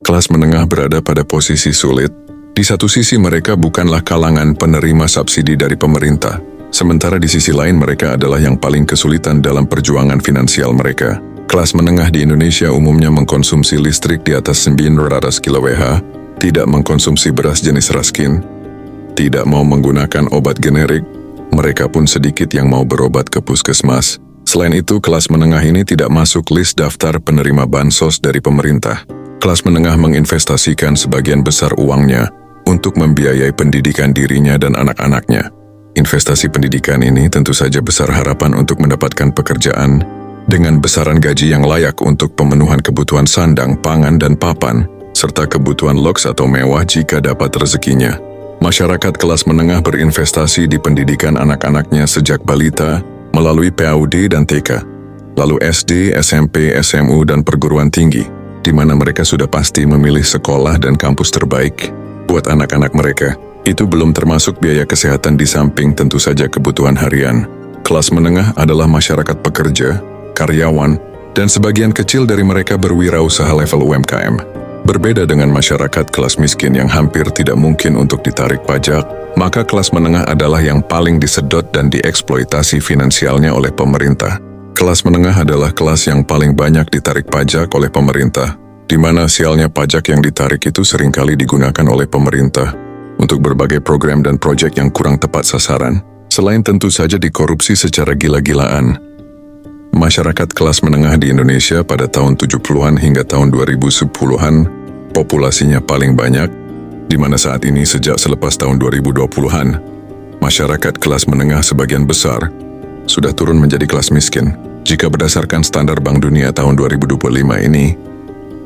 Kelas menengah berada pada posisi sulit. Di satu sisi mereka bukanlah kalangan penerima subsidi dari pemerintah, sementara di sisi lain mereka adalah yang paling kesulitan dalam perjuangan finansial mereka. Kelas menengah di Indonesia umumnya mengkonsumsi listrik di atas 900 kWh, tidak mengkonsumsi beras jenis raskin, tidak mau menggunakan obat generik, mereka pun sedikit yang mau berobat ke puskesmas. Selain itu, kelas menengah ini tidak masuk list daftar penerima bansos dari pemerintah. Kelas menengah menginvestasikan sebagian besar uangnya untuk membiayai pendidikan dirinya dan anak-anaknya. Investasi pendidikan ini tentu saja besar harapan untuk mendapatkan pekerjaan dengan besaran gaji yang layak untuk pemenuhan kebutuhan sandang, pangan, dan papan, serta kebutuhan loks atau mewah jika dapat rezekinya. Masyarakat kelas menengah berinvestasi di pendidikan anak-anaknya sejak balita melalui PAUD dan TK, lalu SD, SMP, SMU, dan perguruan tinggi, di mana mereka sudah pasti memilih sekolah dan kampus terbaik buat anak-anak mereka. Itu belum termasuk biaya kesehatan di samping tentu saja kebutuhan harian. Kelas menengah adalah masyarakat pekerja, karyawan, dan sebagian kecil dari mereka berwirausaha level UMKM. Berbeda dengan masyarakat kelas miskin yang hampir tidak mungkin untuk ditarik pajak, maka kelas menengah adalah yang paling disedot dan dieksploitasi finansialnya oleh pemerintah. Kelas menengah adalah kelas yang paling banyak ditarik pajak oleh pemerintah, di mana sialnya pajak yang ditarik itu seringkali digunakan oleh pemerintah untuk berbagai program dan proyek yang kurang tepat sasaran, selain tentu saja dikorupsi secara gila-gilaan. Masyarakat kelas menengah di Indonesia pada tahun 70-an hingga tahun 2010-an, populasinya paling banyak, di mana saat ini sejak selepas tahun 2020-an, masyarakat kelas menengah sebagian besar sudah turun menjadi kelas miskin. Jika berdasarkan standar Bank Dunia tahun 2025 ini,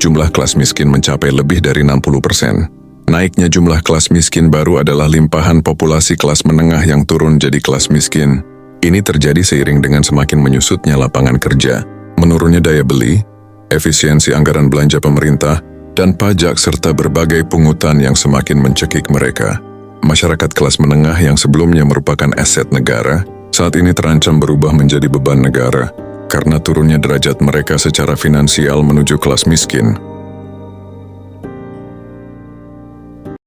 jumlah kelas miskin mencapai lebih dari 60%. Naiknya jumlah kelas miskin baru adalah limpahan populasi kelas menengah yang turun jadi kelas miskin. Ini terjadi seiring dengan semakin menyusutnya lapangan kerja, menurunnya daya beli, efisiensi anggaran belanja pemerintah, dan pajak serta berbagai pungutan yang semakin mencekik mereka. Masyarakat kelas menengah yang sebelumnya merupakan aset negara, saat ini terancam berubah menjadi beban negara, karena turunnya derajat mereka secara finansial menuju kelas miskin.